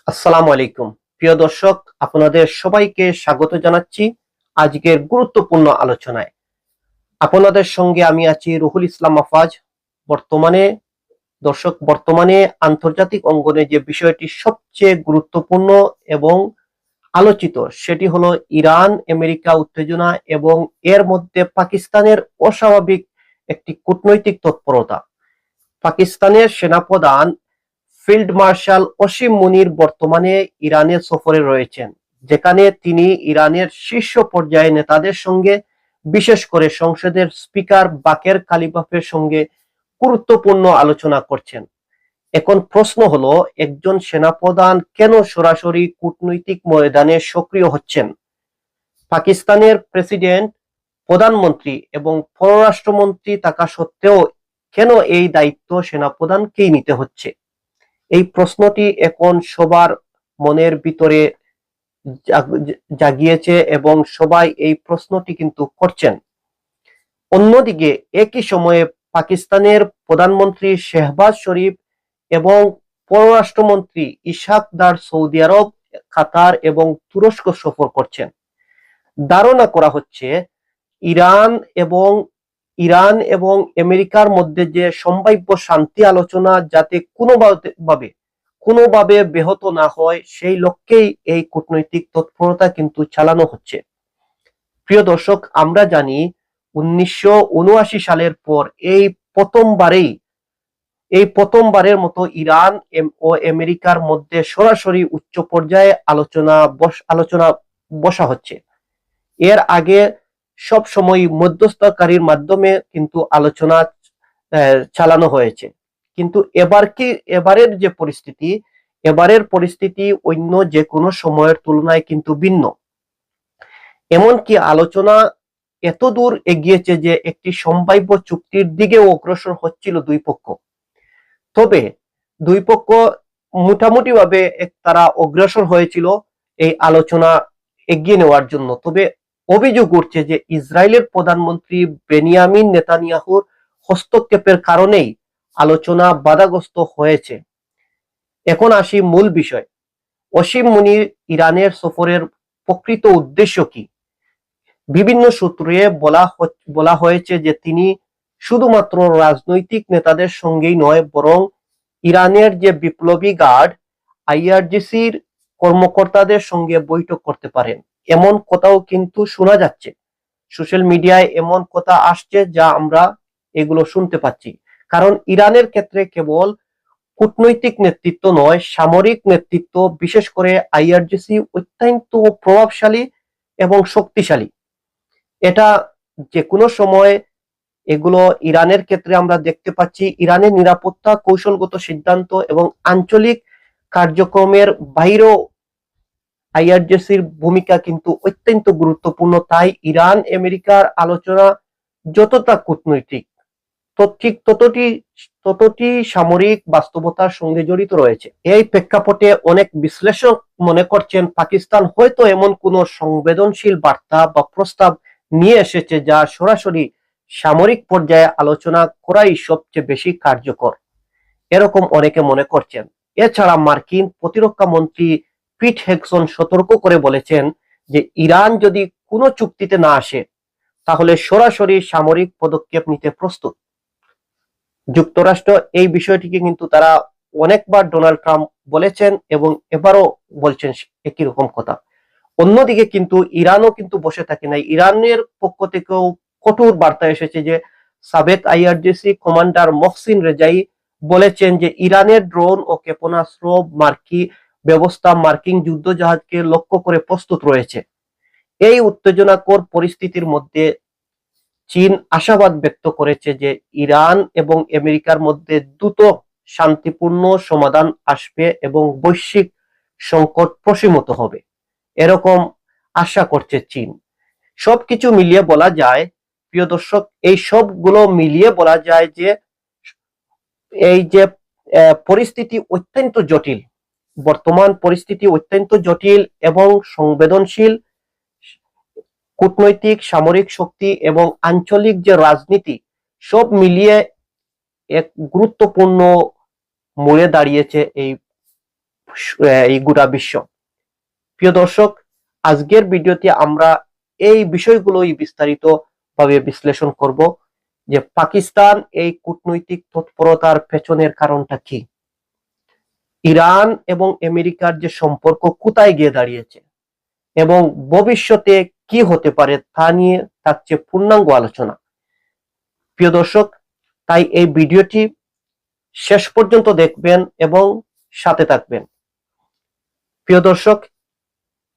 আসসালামু আলাইকুম। প্রিয় দর্শক, আপনাদের সবাইকে স্বাগত জানাচ্ছি আজকের গুরুত্বপূর্ণ আলোচনায়। আপনাদের সঙ্গে আমি আছি রুহুল ইসলাম আফাজ। বর্তমানে বর্তমানে আন্তর্জাতিক অঙ্গনে যে বিষয়টি সবচেয়ে গুরুত্বপূর্ণ এবং আলোচিত সেটি হলো ইরান আমেরিকা উত্তেজনা এবং এর মধ্যে পাকিস্তানের অস্বাভাবিক একটি কূটনৈতিক তৎপরতা। পাকিস্তানের সেনাপ্রধান ফিল্ড মার্শাল অসীম মুনির বর্তমানে ইরানে সফরে রয়েছেন, যেখানে তিনি ইরানের শীর্ষ পর্যায়ে নেতাদের সঙ্গে, বিশেষ করে সংসদের স্পিকার বাকের কালিবাফের সঙ্গে গুরুত্বপূর্ণ আলোচনা করছেন। এখন প্রশ্ন হলো, একজন সেনাপ্রধান কেন সরাসরি কূটনৈতিক ময়দানে সক্রিয় হচ্ছেন? পাকিস্তানের প্রেসিডেন্ট, প্রধানমন্ত্রী এবং পররাষ্ট্রমন্ত্রী থাকা সত্ত্বেও কেন এই দায়িত্ব সেনাপ্রধানকেই নিতে হচ্ছে? এই প্রশ্নটি এখন সবার মনের ভিতরে জাগিয়েছে এবং সবাই এই প্রশ্নটি কিন্তু করছেন। অন্যদিকে একই সময়ে পাকিস্তানের প্রধানমন্ত্রী শেহবাজ শরীফ এবং পররাষ্ট্রমন্ত্রী ইশাক দার সৌদি আরব, কাতার এবং তুরস্ক সফর করছেন। ধারণা করা হচ্ছে ইরান এবং ইরান এবং আমেরিকার মধ্যে যে সম্ভাব্য শান্তি আলোচনা যাতে কোনোভাবে ব্যাহত না হয়, সেই লক্ষ্যেই এই কূটনৈতিক তৎপরতা কিন্তু চালানো হচ্ছে। প্রিয় দর্শক, আমরা জানি 1979 সালের পর প্রথমবারের মতো ইরান ও আমেরিকার মধ্যে সরাসরি উচ্চ পর্যায়ে আলোচনা বসা হচ্ছে। এর আগে সব সময় মধ্যস্থকারীর মাধ্যমে কিন্তু আলোচনা চালানো হয়েছে, কিন্তু এবারের পরিস্থিতি অন্য যে কোনো সময়ের তুলনায় কিন্তু ভিন্ন। এমনকি আলোচনা এত দূর এগিয়েছে যে একটি সম্ভাব্য চুক্তির দিকেও অগ্রসর হচ্ছিল দুই পক্ষ। তবে দুই পক্ষ মোটামুটি ভাবে তারা অগ্রসর হয়েছিল এই আলোচনা এগিয়ে নেওয়ার জন্য। তবে অভিযোগ উঠছে যে ইসরায়েলের প্রধানমন্ত্রী বেনিয়ামিন নেতানিয়াহুর হস্তক্ষেপের কারণেই আলোচনা বাধাগ্রস্ত হয়েছে। এখন আসি মূল বিষয়, অসীম মুনির ইরানের সফরের প্রকৃত উদ্দেশ্য কি? বিভিন্ন সূত্রে বলা হয়েছে যে তিনি শুধুমাত্র রাজনৈতিক নেতাদের সঙ্গেই নয়, বরং ইরানের যে বিপ্লবী গার্ড আইআরজিসির কর্মকর্তাদের সঙ্গে বৈঠক করতে পারেন, এমন কথাও কিন্তু শোনা যাচ্ছে। সোশ্যাল মিডিয়ায় এমন কথা আসছে যা আমরা এগুলো শুনতে পাচ্ছি। কারণ ইরানের ক্ষেত্রে কেবল কূটনৈতিক নেতৃত্ব নয়, সামরিক নেতৃত্ব, বিশেষ করে আইআরজিসি অত্যন্ত প্রভাবশালী এবং শক্তিশালী। এটা যে কোনো সময় এগুলো ইরানের ক্ষেত্রে আমরা দেখতে পাচ্ছি ইরানের নিরাপত্তা কৌশলগত সিদ্ধান্ত এবং আঞ্চলিক কার্যক্রমের বাইরেও আইআরজিসির ভূমিকা কিন্তু অত্যন্ত গুরুত্বপূর্ণ। তাই ইরান আমেরিকার আলোচনা যতটা কূটনৈতিক, ঠিক ততটি সামরিক বাস্তবতার সঙ্গে জড়িত রয়েছে। এই প্রেক্ষাপটে অনেক বিশ্লেষক মনে করছেন পাকিস্তান হয়তো এমন কোন সংবেদনশীল বার্তা বা প্রস্তাব নিয়ে এসেছে যা সরাসরি সামরিক পর্যায়ে আলোচনা করাই সবচেয়ে বেশি কার্যকর, এরকম অনেকে মনে করছেন। এছাড়া মার্কিন প্রতিরক্ষা মন্ত্রী পিট হেগসন সতর্ক করে বলেছেন যে ইরান যদি কোনো চুক্তিতে না আসে তাহলে সরাসরি সামরিক পদক্ষেপ নিতে প্রস্তুত। যুক্তরাষ্ট্র এই বিষয়টিকে কিন্তু তারা অনেকবার ডোনাল্ড ট্রাম্প বলেছেন এবং এবারও বলছেন একই রকম কথা। অন্যদিকে কিন্তু ইরানও কিন্তু বসে থাকে নাই। ইরানের পক্ষ থেকেও কঠোর বার্তা এসেছে যে সাবেক আইআরজিসি কমান্ডার মহসিন রেজাই বলেছেন যে ইরানের ড্রোন ও ক্ষেপণাস্ত্র ব্যবস্থা মার্কিন যুদ্ধ জাহাজকে লক্ষ্য করে প্রস্তুত রয়েছে। এই উত্তেজনাকর পরিস্থিতির মধ্যে চীন আশাবাদ ব্যক্ত করেছে যে ইরান এবং আমেরিকার মধ্যে দ্রুত শান্তিপূর্ণ সমাধান আসবে এবং বৈশ্বিক সংকট প্রশমিত হবে, এরকম আশা করছে চীন। সবকিছু মিলিয়ে বলা যায়, প্রিয় দর্শক, এই সবগুলো মিলিয়ে বলা যায় যে এই যে পরিস্থিতি অত্যন্ত জটিল, বর্তমান পরিস্থিতি অত্যন্ত জটিল এবং সংবেদনশীল। কূটনৈতিক, সামরিক শক্তি এবং আঞ্চলিক যে রাজনীতি সব মিলিয়ে এক গুরুত্বপূর্ণ মোড়ে দাঁড়িয়েছে এই এই গোটা বিশ্ব। প্রিয় দর্শক, আজকের ভিডিওতে আমরা এই বিষয়গুলোই বিস্তারিত ভাবে বিশ্লেষণ করব যে পাকিস্তান এই কূটনৈতিক তৎপরতার পেছনের কারণটা কি, ইরান এবং আমেরিকার যে সম্পর্ক কোথায় গিয়ে দাঁড়িয়েছে এবং ভবিষ্যতে কি হতে পারে তা নিয়ে থাকছে পূর্ণাঙ্গ আলোচনা। প্রিয় দর্শক, তাই এই ভিডিওটি শেষ পর্যন্ত দেখবেন এবং সাথে থাকবেন। প্রিয় দর্শক,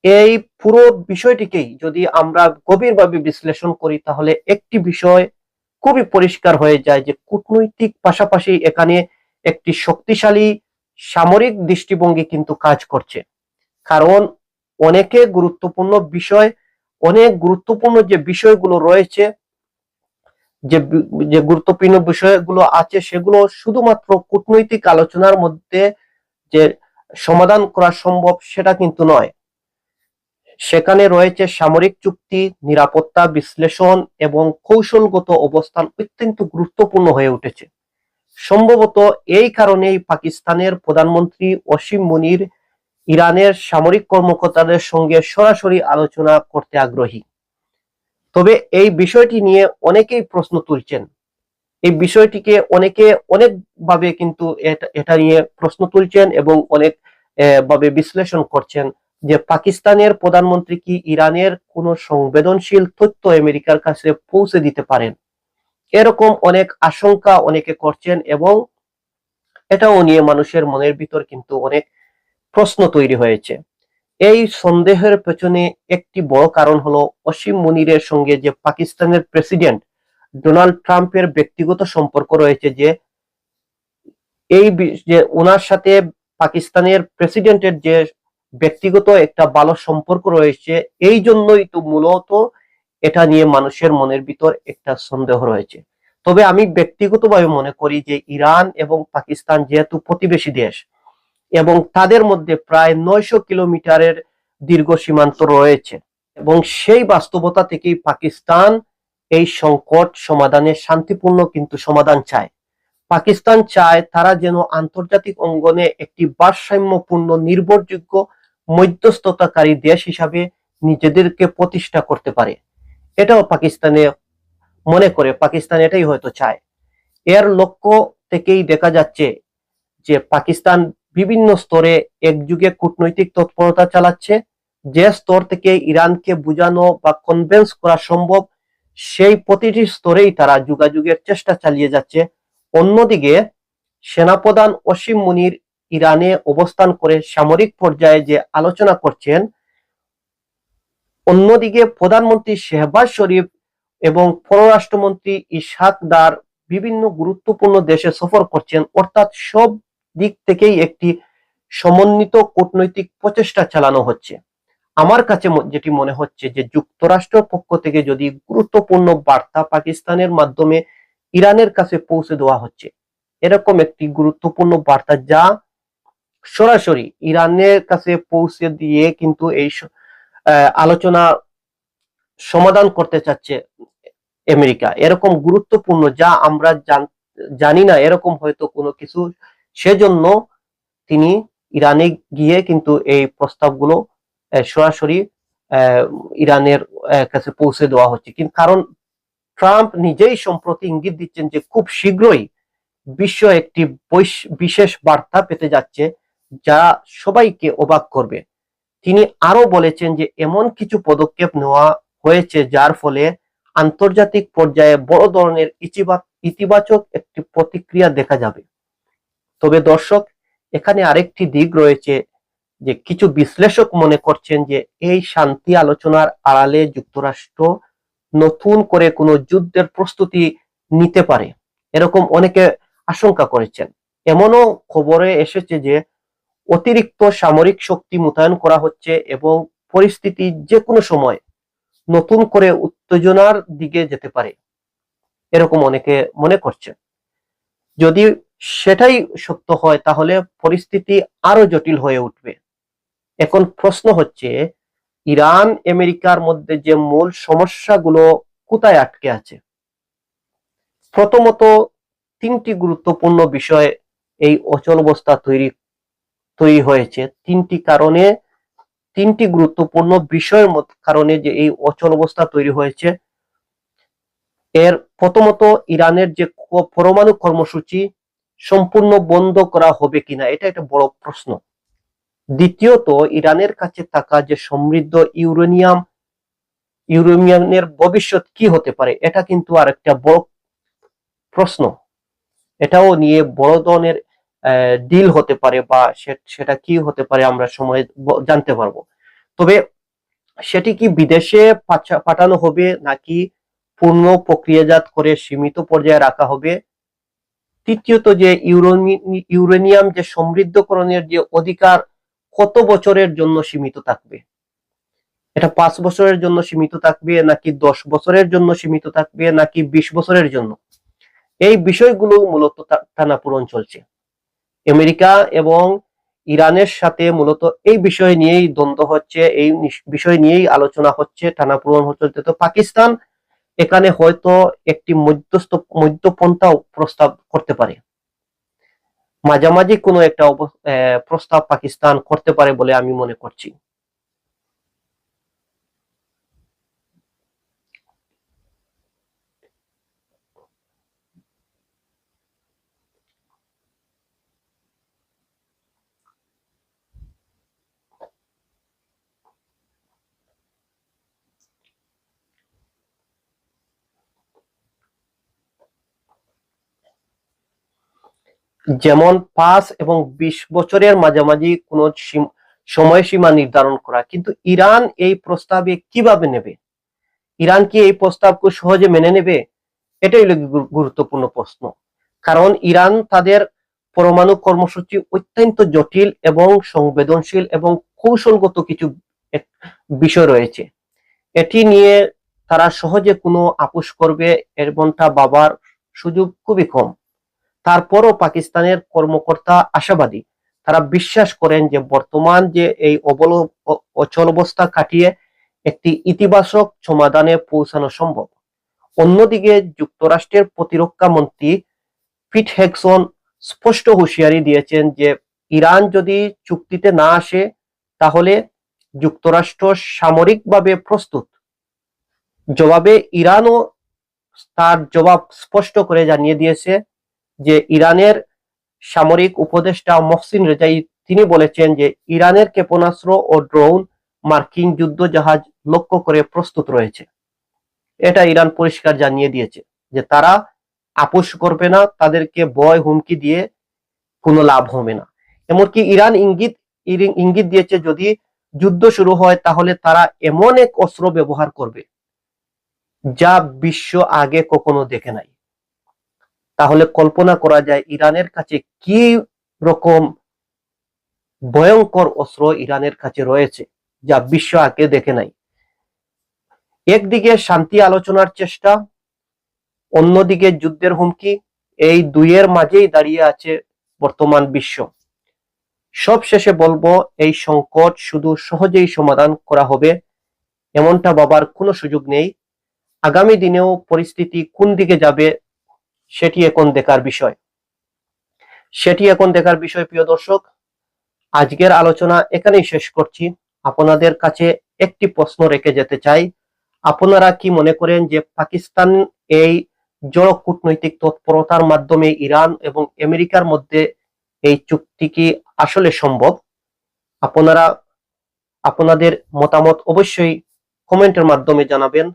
এই পুরো বিষয়টিকেই যদি আমরা গভীরভাবে বিশ্লেষণ করি তাহলে একটি বিষয় খুবই পরিষ্কার হয়ে যায় যে কূটনৈতিক পাশাপাশি এখানে একটি শক্তিশালী সামরিক দৃষ্টিভঙ্গি কিন্তু কাজ করছে। কারণ অনেক গুরুত্বপূর্ণ যে বিষয়গুলো রয়েছে, যে গুরুত্বপূর্ণ বিষয়গুলো আছে সেগুলো শুধুমাত্র কূটনৈতিক আলোচনার মধ্যে যে সমাধান করা সম্ভব সেটা কিন্তু নয়। সেখানে রয়েছে সামরিক চুক্তি, নিরাপত্তা বিশ্লেষণ এবং কৌশলগত অবস্থান অত্যন্ত গুরুত্বপূর্ণ হয়ে উঠেছে। সম্ভবত এই কারণেই পাকিস্তানের প্রধানমন্ত্রী ওসিম মুনির ইরানের সামরিক কর্মকর্তাদের সঙ্গে সরাসরি আলোচনা করতে আগ্রহী। তবে এই বিষয়টি নিয়ে অনেকেই প্রশ্ন তুলছেন, এই বিষয়টিকে অনেকে অনেকভাবে কিন্তু এটা নিয়ে প্রশ্ন তুলছেন এবং অনেক ভাবে বিশ্লেষণ করছেন যে পাকিস্তানের প্রধানমন্ত্রী কি ইরানের কোনো সংবেদনশীল তথ্য আমেরিকার কাছে পৌঁছে দিতে পারেন, এরকম অনেক আশঙ্কা অনেকে করছেন এবং এটাও নিয়ে মানুষের মনের ভিতর কিন্তু অনেক প্রশ্ন তৈরি হয়েছে। এই সন্দেহের পেছনে একটি বড় কারণ হলো ওসিম মুনিরের সঙ্গে যে পাকিস্তানের প্রেসিডেন্ট ডোনাল্ড ট্রাম্পের ব্যক্তিগত সম্পর্ক রয়েছে, যে ওনার সাথে পাকিস্তানের প্রেসিডেন্টের যে ব্যক্তিগত একটা ভালো সম্পর্ক রয়েছে, এই জন্যই তো মূলত এটা নিয়ে মানুষের মনের ভিতর একটা সন্দেহ রয়েছে। তবে আমি ব্যক্তিগতভাবে মনে করি যে ইরান এবং পাকিস্তান যেহেতু প্রতিবেশী দেশ এবং তাদের মধ্যে প্রায় 900 কিলোমিটারের দীর্ঘ সীমান্ত রয়েছে এবং সেই বাস্তবতা থেকেই পাকিস্তান এই সংকট সমাধানে শান্তিপূর্ণ কিন্তু সমাধান চায়। পাকিস্তান চায় তারা যেন আন্তর্জাতিক অঙ্গনে একটি ভারসাম্যপূর্ণ নির্ভরযোগ্য মধ্যস্থতাকারী দেশ হিসাবে নিজেদেরকে প্রতিষ্ঠা করতে পারে। এটাও পাকিস্তানে মনে করে, পাকিস্তান এটাই হয়তো চায়। এর লক্ষ্য থেকেই দেখা যাচ্ছে যে পাকিস্তান বিভিন্ন স্তরে একযুগে কূটনৈতিক তৎপরতা চালাচ্ছে। যে স্তর থেকে ইরানকে বোঝানো বা কনভিন্স করা সম্ভব সেই প্রতিটি স্তরেই তারা যোগাযোগের চেষ্টা চালিয়ে যাচ্ছে। অন্যদিকে সেনাপ্রধান ওসিম মুনির ইরানে অবস্থান করে সামরিক পর্যায়ে যে আলোচনা করছেন, অন্যদিকে প্রধানমন্ত্রী শেহবাজ শরীফ এবং পররাষ্ট্রমন্ত্রী ইসহাক দার বিভিন্ন গুরুত্বপূর্ণ দেশে সফর করছেন। অর্থাৎ সব দিক থেকেই একটি সমন্বিত কূটনৈতিক প্রচেষ্টা চালানো হচ্ছে। আমার কাছে যেটি মনে হচ্ছে যে যুক্তরাষ্ট্রের পক্ষ থেকে যদি গুরুত্বপূর্ণ বার্তা পাকিস্তানের মাধ্যমে ইরানের কাছে পৌঁছে দেওয়া হচ্ছে, এরকম একটি গুরুত্বপূর্ণ বার্তা যা সরাসরি ইরানের কাছে পৌঁছে দিয়ে কিন্তু এই আলোচনা সমাধান করতে চাচ্ছে আমেরিকা, এরকম গুরুত্বপূর্ণ যা আমরা জানি না এরকম হয়তো কোনো কিছু, সেজন্য তিনি ইরানে গিয়ে কিন্তু এই প্রস্তাবগুলো সরাসরি ইরানের কাছে পৌঁছে দেওয়া হচ্ছে। কিন্তু কারণ ট্রাম্প নিজেই সম্প্রতি ইঙ্গিত দিচ্ছেন যে খুব শীঘ্রই বিশ্ব একটি বিশেষ বার্তা পেতে যাচ্ছে যা সবাইকে অবাক করবে। তিনি আরো বলেছেন যে এমন কিছু পদক্ষেপ নেওয়া হয়েছে যার ফলে আন্তর্জাতিক পর্যায়ে বড় ধরনের ইতিবাচক একটি প্রতিক্রিয়া দেখা যাবে। তবে দর্শক, এখানে আরেকটি দিক রয়েছে যে কিছু বিশ্লেষক মনে করছেন যে এই শান্তি আলোচনার আড়ালে যুক্তরাষ্ট্র নতুন করে কোনো যুদ্ধের প্রস্তুতি নিতে পারে, এরকম অনেকে আশঙ্কা করেছেন। এমনও খবরে এসেছে যে অতিরিক্ত সামরিক শক্তি মোতায়েন করা হচ্ছে এবং পরিস্থিতি যে কোনো সময় নতুন করে উত্তেজনার দিকে যেতে পারে, এরকম অনেকে মনে করছে। যদি সেটাই সত্য হয় তাহলে পরিস্থিতি আরো জটিল হয়ে উঠবে। এখন প্রশ্ন হচ্ছে ইরান আমেরিকার মধ্যে যে মূল সমস্যাগুলো কোথায় আটকে আছে। প্রথমত, তিনটি গুরুত্বপূর্ণ বিষয় এই অচল অবস্থা তৈরি তৈরি হয়েছে তিনটি কারণে, তিনটি গুরুত্বপূর্ণ বিষয়ের কারণে যে এই অচল অবস্থা তৈরি হয়েছে। এর প্রথমত ইরানের যে পরমাণু কর্মসূচি সম্পূর্ণ বন্ধ করা হবে কিনা, এটা একটা বড় প্রশ্ন। দ্বিতীয়ত ইরানের কাছে থাকা যে সমৃদ্ধ ইউরেনিয়ামের ভবিষ্যৎ কি হতে পারে, এটা কিন্তু আরেকটা বড় প্রশ্ন। এটাও নিয়ে বড় ধরনের ডিল হতে পারে, বা সেটা কি হতে পারে আমরা সময়ে জানতে পারবো। তবে সেটি কি বিদেশে পাঠানো হবে নাকি পূর্ণ প্রক্রিয়াজাত করে সীমিত পর্যায়ে রাখা হবে। তৃতীয়ত যে ইউরেনিয়াম যে সমৃদ্ধকরণের যে অধিকার কত বছরের জন্য সীমিত থাকবে, এটা 5 বছরের জন্য সীমিত থাকবে নাকি 10 বছরের জন্য সীমিত থাকবে নাকি 20 বছরের জন্য, এই বিষয়গুলো মূলত টানাপোড়েন চলছে। আমেরিকা এবং ইরানের সাথে মূলত এই বিষয় নিয়েই দ্বন্দ্ব হচ্ছে, এই বিষয় নিয়েই আলোচনা হচ্ছে, টানাপোড়েন হচ্ছে। তো পাকিস্তান এখানে হয়তো একটি মধ্যপন্থাও প্রস্তাব করতে পারে, মাঝামাঝি কোনো একটা প্রস্তাব পাকিস্তান করতে পারে বলে আমি মনে করছি। যেমন 5 এবং 20 বছরের মাঝামাঝি কোনো সময়সীমা নির্ধারণ করা, কিন্তু ইরান এই প্রস্তাবে কিভাবে নেবে, ইরান কি এই প্রস্তাবকে সহজে মেনে নেবে, এটাই গুরুত্বপূর্ণ প্রশ্ন। কারণ ইরান তাদের পরমাণু কর্মসূচি অত্যন্ত জটিল এবং সংবেদনশীল এবং কৌশলগত কিছু বিষয় রয়েছে, এটি নিয়ে তারা সহজে কোনো আপোষ করবে এমনটা ভাবার সুযোগ খুবই কম। তারপরও পাকিস্তানের কর্মকর্তা আশাবাদী, তারা বিশ্বাস করেন যে বর্তমান যে এই অচল অবস্থা কাটিয়ে একটি ইতিবাচক সমাধানে পৌঁছানো সম্ভব। অন্যদিকে যুক্তরাষ্ট্রের প্রতিরক্ষা মন্ত্রী পিট হেগসন স্পষ্ট হুঁশিয়ারি দিয়েছেন যে ইরান যদি চুক্তিতে না আসে তাহলে যুক্তরাষ্ট্র সামরিকভাবে প্রস্তুত। জবাবে ইরানও তার জবাব স্পষ্ট করে জানিয়ে দিয়েছে যে ইরানের সামরিক উপদেষ্টা মহসিন রেজাই তিনি বলেছেন যে ইরানের ক্ষেপণাস্ত্র ও ড্রোন মার্কিন যুদ্ধ জাহাজ লক্ষ্য করে প্রস্তুত রয়েছে। এটা ইরান পরিষ্কার জানিয়ে দিয়েছে যে তারা আপোষ করবে না, তাদেরকে ভয় হুমকি দিয়ে কোনো লাভ হবে না। এমনকি ইরান ইঙ্গিত দিয়েছে যদি যুদ্ধ শুরু হয় তাহলে তারা এমন এক অস্ত্র ব্যবহার করবে যা বিশ্ব আগে কখনো দেখে নাই। তাহলে কল্পনা করা যায় ইরানের কাছে কি রকম ভয়ঙ্কর অস্ত্র ইরানের কাছে রয়েছে যা বিশ্ব আগে দেখে নাই। একদিকে শান্তি আলোচনার চেষ্টা, অন্যদিকে যুদ্ধের হুমকি, এই দুইয়ের মাঝেই দাঁড়িয়ে আছে বর্তমান বিশ্ব। সব শেষে বলবো এই সংকট শুধু সহজেই সমাধান করা হবে এমনটা ভাবার কোনো সুযোগ নেই। আগামী দিনেও পরিস্থিতি কোন দিকে যাবে সেটি এখন দেখার বিষয়। প্রিয় দর্শক, আজকের আলোচনা এখানেই শেষ করছি। আপনাদের কাছে একটি প্রশ্ন রেখে যেতে চাই, আপনারা কি মনে করেন যে পাকিস্তান এই জড় কূটনৈতিক তৎপরতার মাধ্যমে ইরান এবং আমেরিকার মধ্যে এই চুক্তি কি আসলে সম্ভব? আপনারা আপনাদের মতামত অবশ্যই কমেন্টের মাধ্যমে জানাবেন।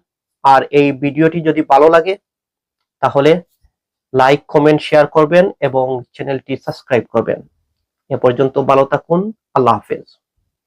আর এই ভিডিওটি যদি ভালো লাগে তাহলে লাইক, কমেন্ট, শেয়ার করবেন এবং চ্যানেলটি সাবস্ক্রাইব করবেন। এ পর্যন্ত ভালো থাকুন। আল্লাহ হাফেজ।